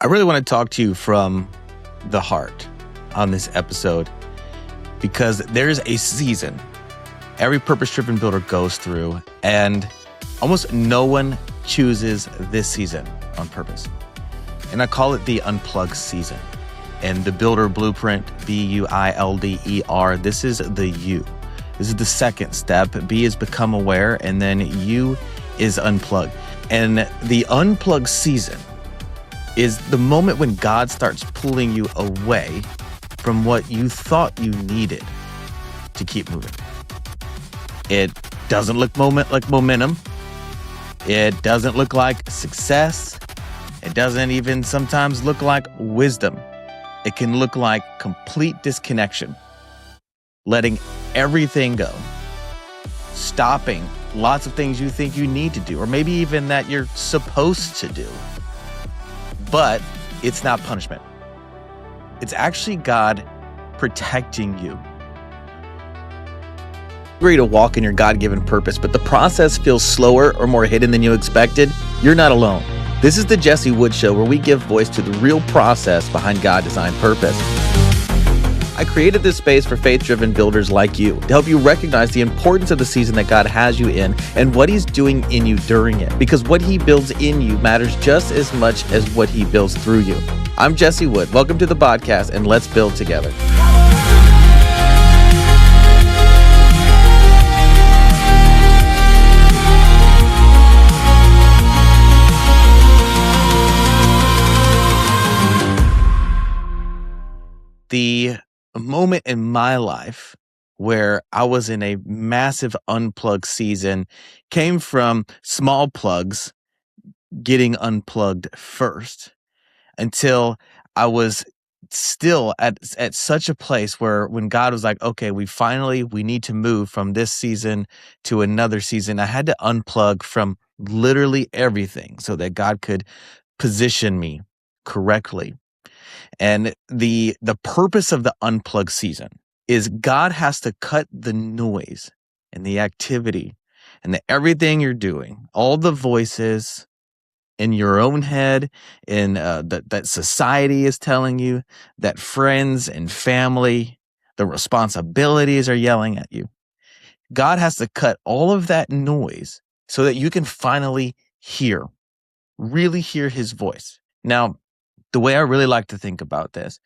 I really want to talk to you from the heart on this episode because there's a season every purpose-driven builder goes through, and almost no one chooses this season on purpose. And I call it the unplugged season. And the builder blueprint, B-U-I-L-D-E-R, this is the U. This is the second step. B is become aware, and then U is unplugged. And the unplugged season is the moment when God starts pulling you away from what you thought you needed to keep moving. It doesn't look like momentum. It doesn't look like success. It doesn't even sometimes look like wisdom. It can look like complete disconnection, letting everything go, stopping lots of things you think you need to do, or maybe even that you're supposed to do. But it's not punishment. It's actually God protecting you. You're ready to walk in your God-given purpose, but the process feels slower or more hidden than you expected. You're not alone. This is the Jesse Wood Show, where we give voice to the real process behind God-designed purpose. I created this space for faith-driven builders like you to help you recognize the importance of the season that God has you in and what He's doing in you during it, because what He builds in you matters just as much as what He builds through you. I'm Jesse Wood. Welcome to the podcast, and let's build together. The moment in my life where I was in a massive unplugged season came from small plugs getting unplugged first, until I was still at such a place where when God was like, okay, we need to move from this season to another season, I had to unplug from literally everything so that God could position me correctly. And the purpose of the unplugged season is God has to cut the noise and the activity and everything you're doing, all the voices in your own head, in that society is telling you, that friends and family, the responsibilities are yelling at you. God has to cut all of that noise so that you can finally really hear His voice. Now, the way I really like to think about this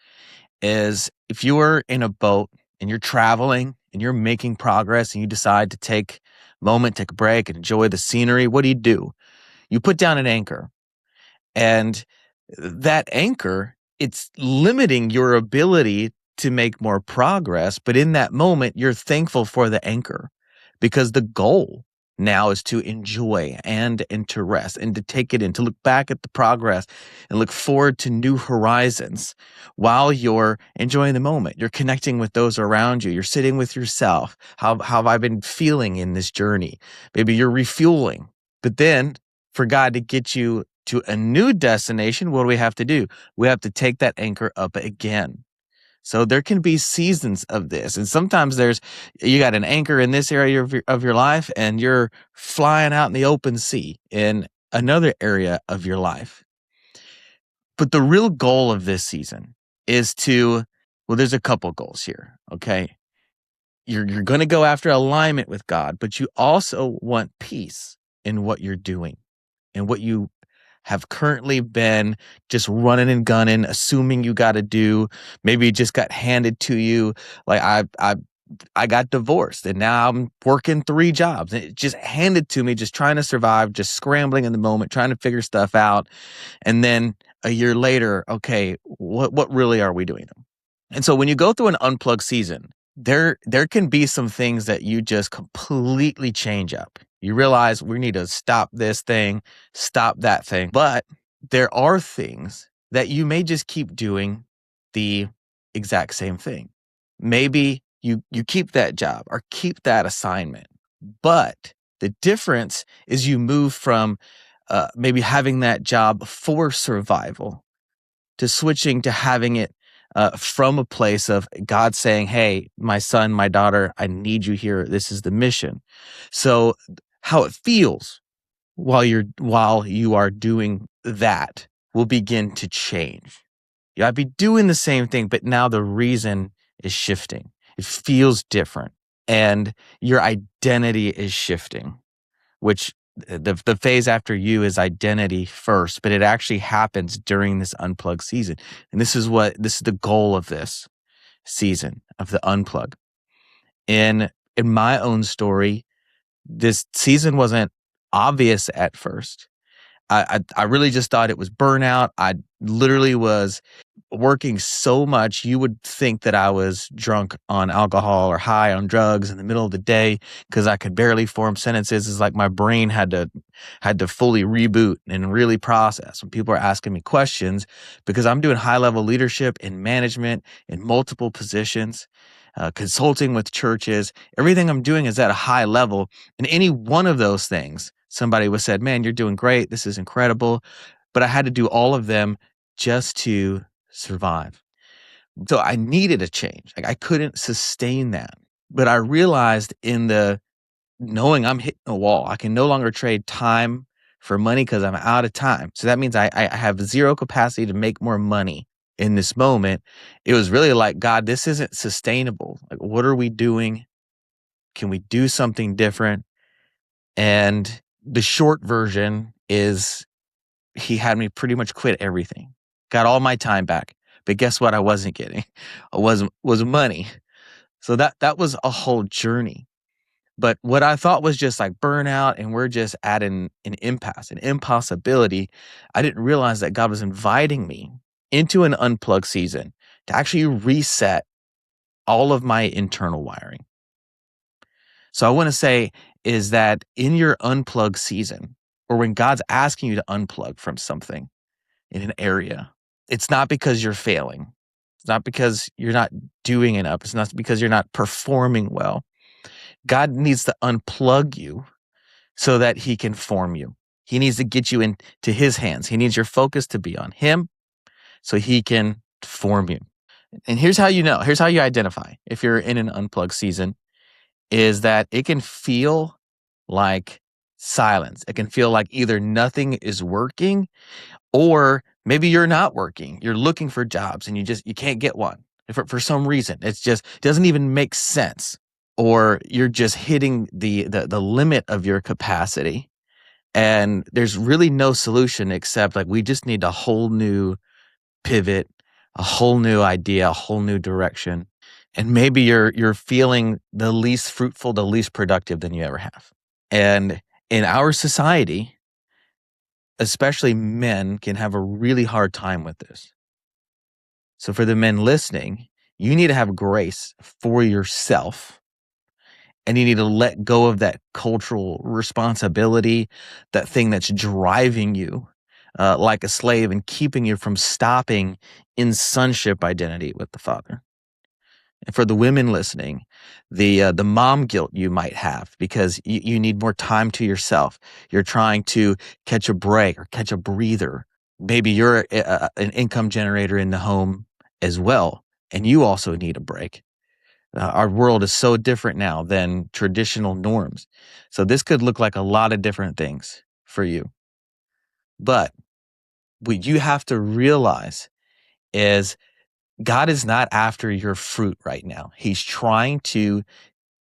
is if you were in a boat and you're traveling and you're making progress and you decide to take a moment, take a break and enjoy the scenery, what do? You put down an anchor, and that anchor, it's limiting your ability to make more progress. But in that moment, you're thankful for the anchor, because the goal now is to enjoy and to rest and to take it in, to look back at the progress and look forward to new horizons while you're enjoying the moment. You're connecting with those around you. You're sitting with yourself. How have I been feeling in this journey? Maybe you're refueling. But then for God to get you to a new destination, what do we have to do? We have to take that anchor up again. So there can be seasons of this. And sometimes you got an anchor in this area of your life, and you're flying out in the open sea in another area of your life. But the real goal of this season is there's a couple goals here, okay? You're going to go after alignment with God, but you also want peace in what you're doing and what you have currently been just running and gunning, assuming you got to do. Maybe it just got handed to you. Like I got divorced and now I'm working 3 jobs. And it just handed to me, just trying to survive, just scrambling in the moment, trying to figure stuff out. And then a year later, okay, what really are we doing? And so when you go through an unplugged season, there can be some things that you just completely change up. You realize we need to stop this thing, stop that thing. But there are things that you may just keep doing the exact same thing. Maybe you keep that job or keep that assignment. But the difference is you move from maybe having that job for survival to switching to having it from a place of God saying, hey, my son, my daughter, I need you here. This is the mission. So how it feels while you are doing that will begin to change. I'd be doing the same thing, but now the reason is shifting. It feels different. And your identity is shifting, which the phase after you is identity first, but it actually happens during this unplugged season. And this is the goal of this season of the unplug. In my own story, this season wasn't obvious at first. I really just thought it was burnout. I literally was working so much, you would think that I was drunk on alcohol or high on drugs in the middle of the day because I could barely form sentences. It's like my brain had to fully reboot and really process when people are asking me questions, because I'm doing high level leadership and management in multiple positions, consulting with churches. Everything I'm doing is at a high level, and any one of those things, somebody would said, "Man, you're doing great. This is incredible." But I had to do all of them just to survive. So I needed a change. Like, I couldn't sustain that. But I realized in the knowing I'm hitting a wall, I can no longer trade time for money because I'm out of time. So that means I have zero capacity to make more money in this moment. It was really like, God, this isn't sustainable. Like, what are we doing? Can we do something different? And the short version is he had me pretty much quit everything. Got all my time back. But guess what I wasn't getting? Was money. So that was a whole journey. But what I thought was just like burnout and we're just at an impasse, an impossibility, I didn't realize that God was inviting me into an unplugged season to actually reset all of my internal wiring. So I want to say is that in your unplugged season, or when God's asking you to unplug from something in an area, it's not because you're failing. It's not because you're not doing enough. It's not because you're not performing well. God needs to unplug you so that he can form you. He needs to get you into his hands. He needs your focus to be on him so he can form you. And here's how you know, here's how you identify if you're in an unplugged season, is that it can feel like silence. It can feel like either nothing is working, or maybe you're not working. You're looking for jobs and you can't get one for some reason. It's just doesn't even make sense. Or you're just hitting the limit of your capacity. And there's really no solution except like we just need a whole new pivot, a whole new idea, a whole new direction. And maybe you're feeling the least fruitful, the least productive than you ever have. And in our society, especially men can have a really hard time with this. So for the men listening, you need to have grace for yourself, and you need to let go of that cultural responsibility, that thing that's driving you like a slave and keeping you from stopping in sonship identity with the Father. And for the women listening, the mom guilt you might have because you need more time to yourself. You're trying to catch a break or catch a breather. Maybe you're an income generator in the home as well, and you also need a break. Our world is so different now than traditional norms. So this could look like a lot of different things for you. But what you have to realize is God is not after your fruit right now. He's trying to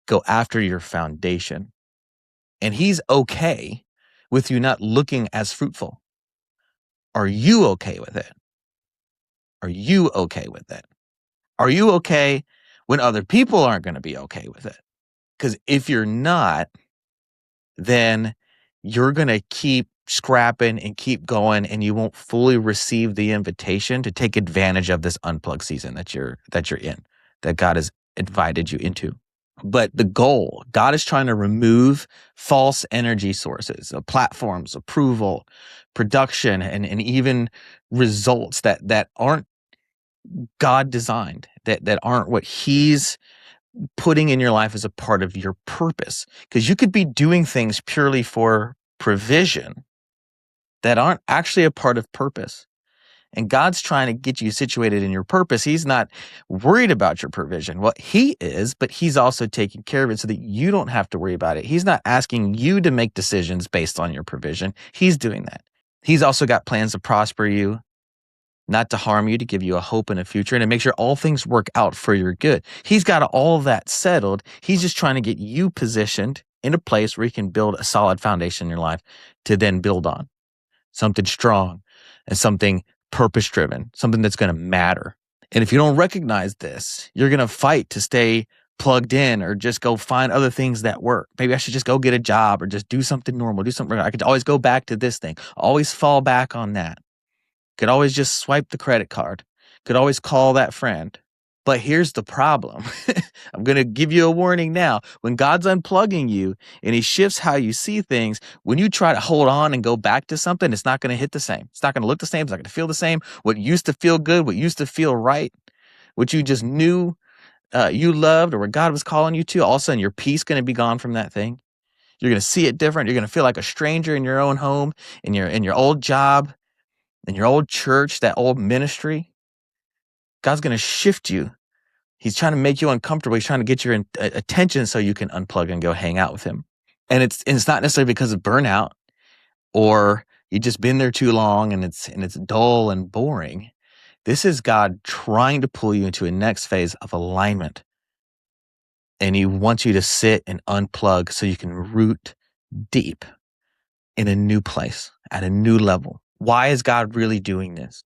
go after your foundation. And he's okay with you not looking as fruitful. Are you okay with it? Are you okay with it? Are you okay when other people aren't going to be okay with it? Because if you're not, then you're going to keep scrapping and keep going, and you won't fully receive the invitation to take advantage of this unplugged season that you're in, that God has invited you into. But the goal, God is trying to remove false energy sources, platforms, approval, production, and even results that aren't God designed, that aren't what he's putting in your life as a part of your purpose. Because you could be doing things purely for provision that aren't actually a part of purpose. And God's trying to get you situated in your purpose. He's not worried about your provision. Well, he is, but he's also taking care of it so that you don't have to worry about it. He's not asking you to make decisions based on your provision. He's doing that. He's also got plans to prosper you, not to harm you, to give you a hope and a future, and to make sure all things work out for your good. He's got all of that settled. He's just trying to get you positioned in a place where you can build a solid foundation in your life to then build on something strong and something purpose driven, something that's going to matter. And if you don't recognize this, you're going to fight to stay plugged in or just go find other things that work. Maybe I should just go get a job or just do something normal, do something. I could always go back to this thing, always fall back on that. Could always just swipe the credit card. Could always call that friend. But here's the problem. I'm going to give you a warning now. When God's unplugging you and he shifts how you see things, when you try to hold on and go back to something, it's not going to hit the same. It's not going to look the same. It's not going to feel the same. What used to feel good, what used to feel right, what you just knew you loved or what God was calling you to, all of a sudden your peace going to be gone from that thing. You're going to see it different. You're going to feel like a stranger in your own home, in your old job, in your old church, that old ministry. God's going to shift you. He's trying to make you uncomfortable. He's trying to get your attention so you can unplug and go hang out with him. And it's not necessarily because of burnout or you've just been there too long and it's dull and boring. This is God trying to pull you into a next phase of alignment. And he wants you to sit and unplug so you can root deep in a new place at a new level. Why is God really doing this?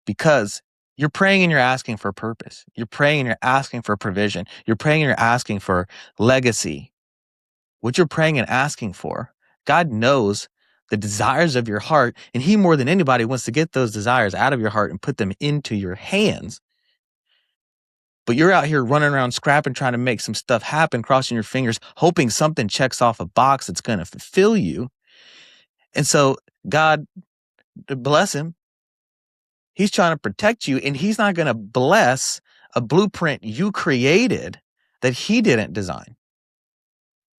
Because you're praying and you're asking for purpose. You're praying and you're asking for provision. You're praying and you're asking for legacy. What you're praying and asking for, God knows the desires of your heart, and he more than anybody wants to get those desires out of your heart and put them into your hands. But you're out here running around scrapping, trying to make some stuff happen, crossing your fingers, hoping something checks off a box that's going to fulfill you. And so God, bless him, he's trying to protect you, and he's not going to bless a blueprint you created that he didn't design.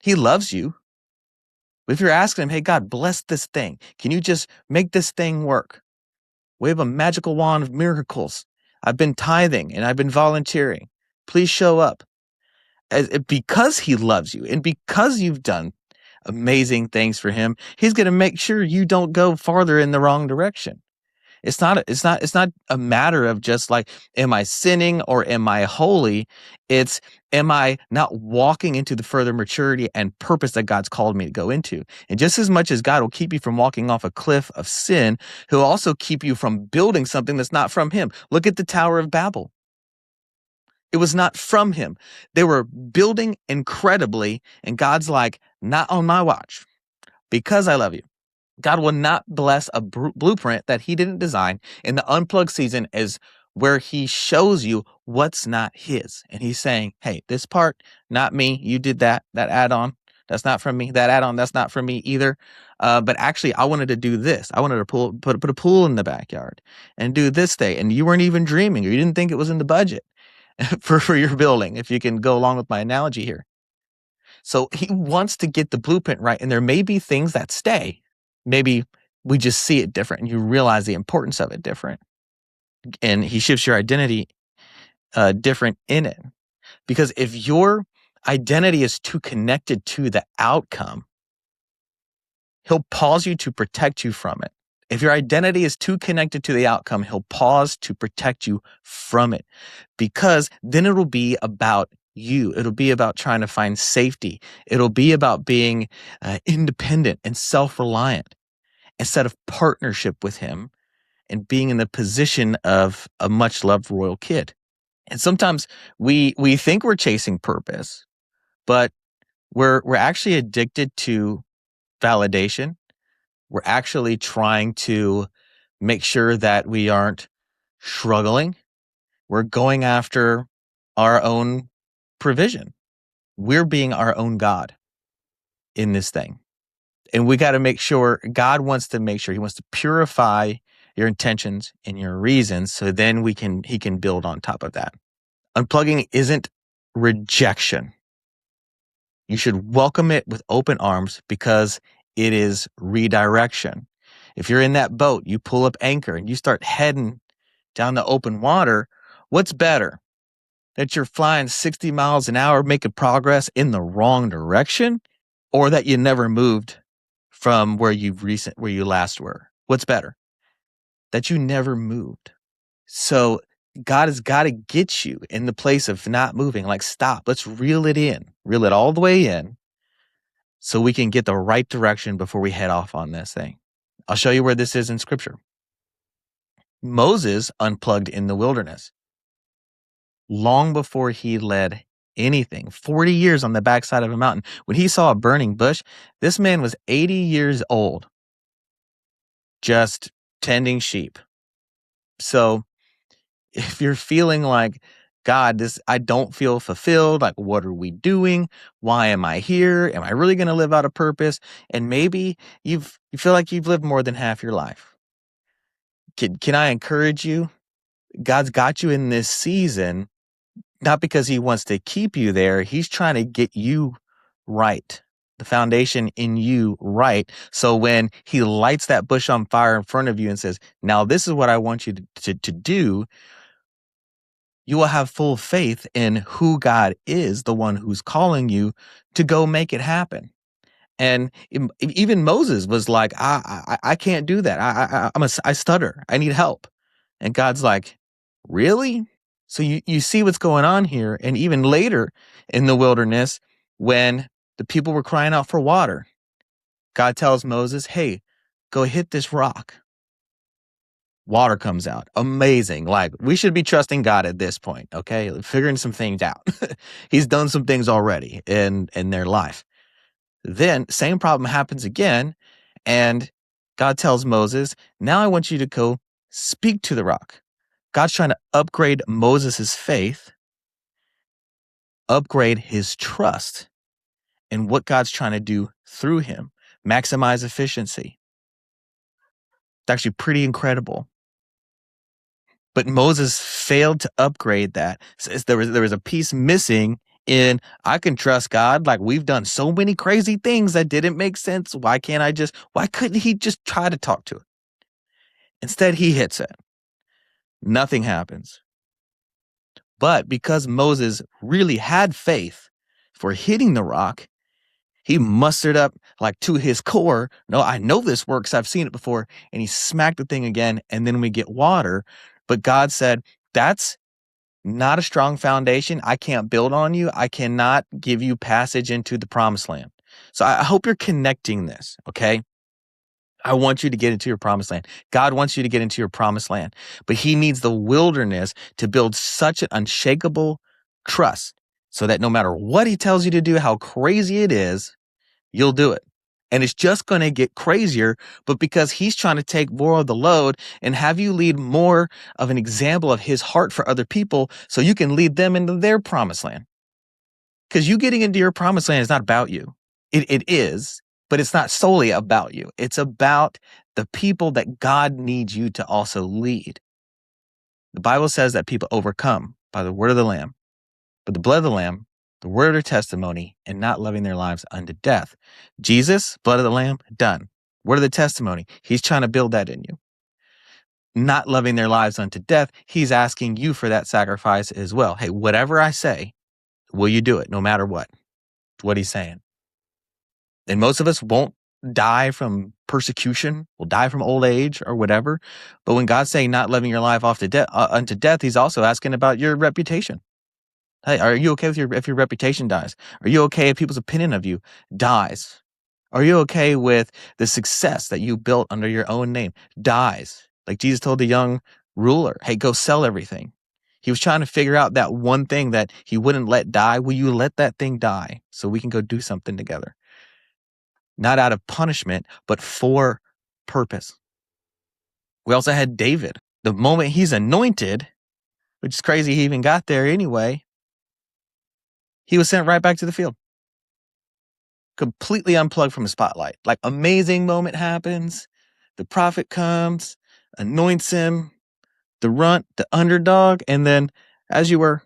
He loves you. But if you're asking him, hey, God, bless this thing. Can you just make this thing work? Wave a magical wand of miracles. I've been tithing and I've been volunteering. Please show up. Because he loves you and because you've done amazing things for him, he's going to make sure you don't go farther in the wrong direction. It's not a matter of just like, am I sinning or am I holy? It's, am I not walking into the further maturity and purpose that God's called me to go into? And just as much as God will keep you from walking off a cliff of sin, he'll also keep you from building something that's not from him. Look at the Tower of Babel. It was not from him. They were building incredibly, and God's like, not on my watch, because I love you. God will not bless a blueprint that he didn't design. And the unplugged season is where he shows you what's not his. And he's saying, hey, this part, not me. You did that add-on. That's not from me. That add-on, that's not from me either. But actually, I wanted to do this. I wanted to put a pool in the backyard and do this thing. And you weren't even dreaming, or you didn't think it was in the budget for your building, if you can go along with my analogy here. So he wants to get the blueprint right. And there may be things that stay. Maybe we just see it different and you realize the importance of it different. And he shifts your identity different in it. Because if your identity is too connected to the outcome, he'll pause you to protect you from it. If your identity is too connected to the outcome, he'll pause to protect you from it. Because then it'll be about you. It'll be about trying to find safety. It'll be about being independent and self-reliant instead of partnership with him and being in the position of a much-loved royal kid. And sometimes we think we're chasing purpose, but we're actually addicted to validation. We're actually trying to make sure that we aren't struggling. We're going after our own provision. We're being our own God in this thing. And we got to make sure, God wants to make sure, he wants to purify your intentions and your reasons so then he can build on top of that. Unplugging isn't rejection. You should welcome it with open arms because it is redirection. If you're in that boat, you pull up anchor and you start heading down the open water, what's better? That you're flying 60 miles an hour, making progress in the wrong direction, or that you never moved from where you last were? What's better? That you never moved. So God has got to get you in the place of not moving. Like, stop. Let's reel it in. Reel it all the way in so we can get the right direction before we head off on this thing. I'll show you where this is in scripture. Moses unplugged in the wilderness long before he led anything. 40 years on the backside of a mountain. When he saw a burning bush, this man was 80 years old, just tending sheep. So if you're feeling like, God, I don't feel fulfilled, like, what are we doing? Why am I here? Am I really going to live out a purpose? And maybe you feel like you've lived more than half your life. Can I encourage you? God's got you in this season, not because he wants to keep you there. He's trying to get you right, the foundation in you right. So when he lights that bush on fire in front of you and says, now this is what I want you to do, you will have full faith in who God is, the one who's calling you to go make it happen. And even Moses was like, I can't do that. I stutter. I need help. And God's like, really? So you see what's going on here. And even later in the wilderness, when the people were crying out for water, God tells Moses, hey, go hit this rock. Water comes out. Amazing. Like, we should be trusting God at this point, okay? Figuring some things out. He's done some things already in their life. Then same problem happens again, and God tells Moses, now I want you to go speak to the rock. God's trying to upgrade Moses' faith, upgrade his trust in what God's trying to do through him, maximize efficiency. It's actually pretty incredible. But Moses failed to upgrade that. So there was a piece missing in, I can trust God. Like, we've done so many crazy things that didn't make sense. Why couldn't he just try to talk to it? Instead, he hits it. Nothing happens. But because Moses really had faith for hitting the rock, he mustered up, like, to his core, no, I know this works. I've seen it before. And he smacked the thing again. And then we get water. But God said, that's not a strong foundation. I can't build on you. I cannot give you passage into the promised land. So I hope you're connecting this, okay? I want you to get into your promised land. God wants you to get into your promised land, but he needs the wilderness to build such an unshakable trust so that no matter what he tells you to do, how crazy it is, you'll do it. And it's just going to get crazier, but because he's trying to take more of the load and have you lead more of an example of his heart for other people so you can lead them into their promised land. Because you getting into your promised land is not about you. It is, but it's not solely about you. It's about the people that God needs you to also lead. The Bible says that people overcome by the word of the Lamb, but the blood of the Lamb, the word of their testimony, and not loving their lives unto death. Jesus, blood of the Lamb, done. Word of the testimony, he's trying to build that in you. Not loving their lives unto death, he's asking you for that sacrifice as well. Hey, whatever I say, will you do it no matter what? That's what he's saying. And most of us won't die from persecution, will die from old age or whatever. But when God's saying not living your life off to unto death, he's also asking about your reputation. Hey, are you okay if your reputation dies? Are you okay if people's opinion of you dies? Are you okay with the success that you built under your own name dies? Like Jesus told the young ruler, hey, go sell everything. He was trying to figure out that one thing that he wouldn't let die. Will you let that thing die so we can go do something together? Not out of punishment, but for purpose. We also had David. The moment he's anointed, which is crazy he even got there anyway, he was sent right back to the field. Completely unplugged from the spotlight. Like, amazing moment happens. The prophet comes, anoints him, the runt, the underdog, and then as you were,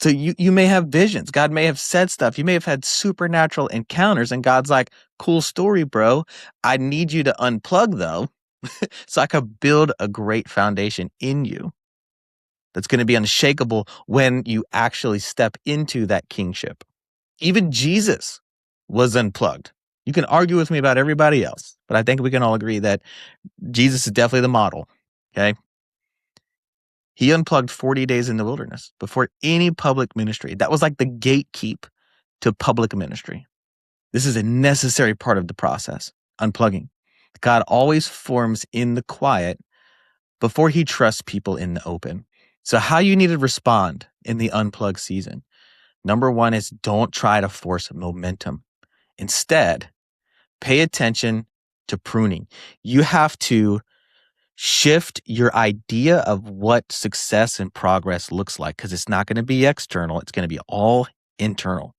so you may have visions. God may have said stuff. You may have had supernatural encounters, and God's like, cool story, bro. I need you to unplug though, so I could build a great foundation in you that's going to be unshakable when you actually step into that kingship. Even Jesus was unplugged. You can argue with me about everybody else, but I think we can all agree that Jesus is definitely the model. Okay. He unplugged 40 days in the wilderness before any public ministry. That was like the gatekeep to public ministry. This is a necessary part of the process, unplugging. God always forms in the quiet before he trusts people in the open. So how you need to respond in the unplugged season. Number one is don't try to force momentum. Instead, pay attention to pruning. You have to shift your idea of what success and progress looks like, because it's not going to be external. It's going to be all internal.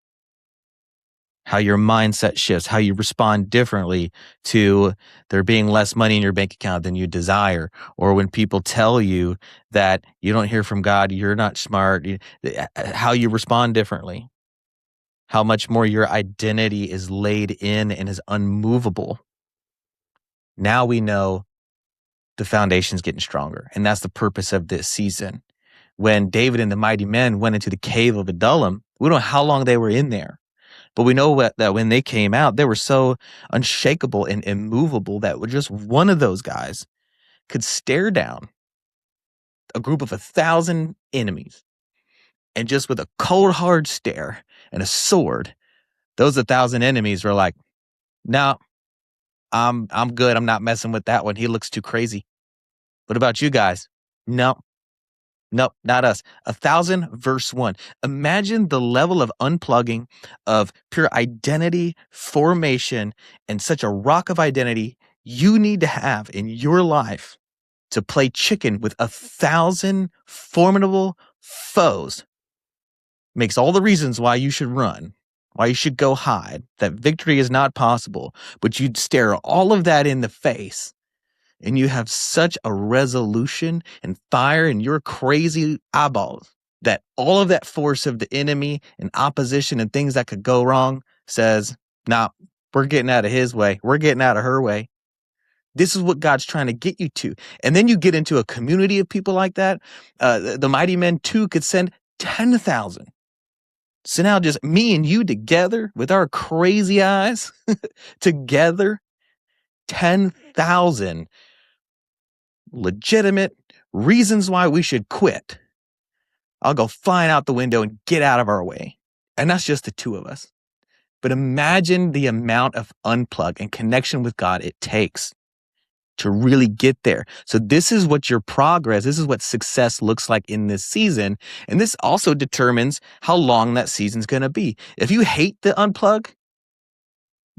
How your mindset shifts, how you respond differently to there being less money in your bank account than you desire, or when people tell you that you don't hear from God, you're not smart, how you respond differently, how much more your identity is laid in and is unmovable. Now we know the foundation's getting stronger, and that's the purpose of this season. When David and the mighty men went into the cave of Adullam, we don't know how long they were in there. But we know that when they came out, they were so unshakable and immovable that just one of those guys could stare down a group of 1,000 enemies. And just with a cold, hard stare and a sword, those 1,000 enemies were like, no, I'm good. I'm not messing with that one. He looks too crazy. What about you guys? No. Nope, not us. 1,000 verse 1. Imagine the level of unplugging, of pure identity formation, and such a rock of identity you need to have in your life to play chicken with 1,000 formidable foes. Makes all the reasons why you should run, why you should go hide, that victory is not possible, but you'd stare all of that in the face. And you have such a resolution and fire in your crazy eyeballs that all of that force of the enemy and opposition and things that could go wrong says, nah, we're getting out of his way. We're getting out of her way. This is what God's trying to get you to. And then you get into a community of people like that. The mighty men too could send 10,000. So now just me and you together with our crazy eyes together, 10,000 legitimate reasons why we should quit. I'll go flying out the window and get out of our way. And that's just the two of us. But imagine the amount of unplug and connection with God it takes to really get there. So this is what your progress, this is what success looks like in this season. And this also determines how long that season's going to be. If you hate the unplug,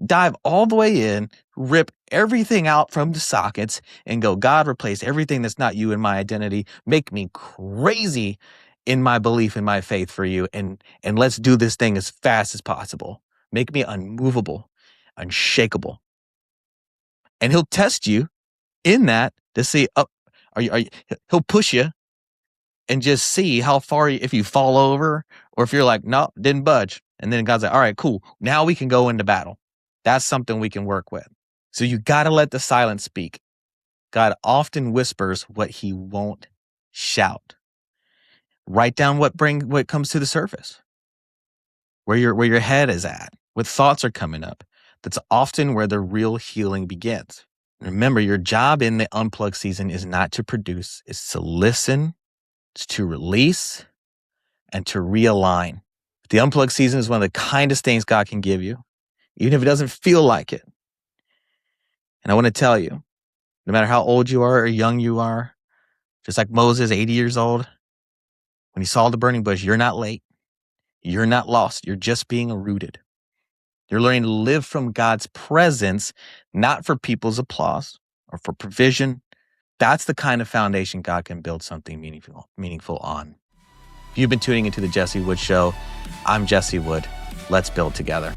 dive all the way in, rip everything out from the sockets and go, God, replace everything that's not you in my identity. Make me crazy in my belief in my faith for you. And let's do this thing as fast as possible. Make me unmovable, unshakable. And he'll test you in that to see, he'll push you and just see how far, if you fall over or if you're like, no, didn't budge. And then God's like, all right, cool. Now we can go into battle. That's something we can work with. So you got to let the silence speak. God often whispers what he won't shout. Write down what comes to the surface, where your head is at, what thoughts are coming up. That's often where the real healing begins. Remember, your job in the unplug season is not to produce, it's to listen, it's to release, and to realign. The unplug season is one of the kindest things God can give you, even if it doesn't feel like it. And I want to tell you, no matter how old you are or young you are, just like Moses, 80 years old, when he saw the burning bush, you're not late. You're not lost. You're just being rooted. You're learning to live from God's presence, not for people's applause or for provision. That's the kind of foundation God can build something meaningful on. If you've been tuning into the Jesse Wood Show, I'm Jesse Wood. Let's build together.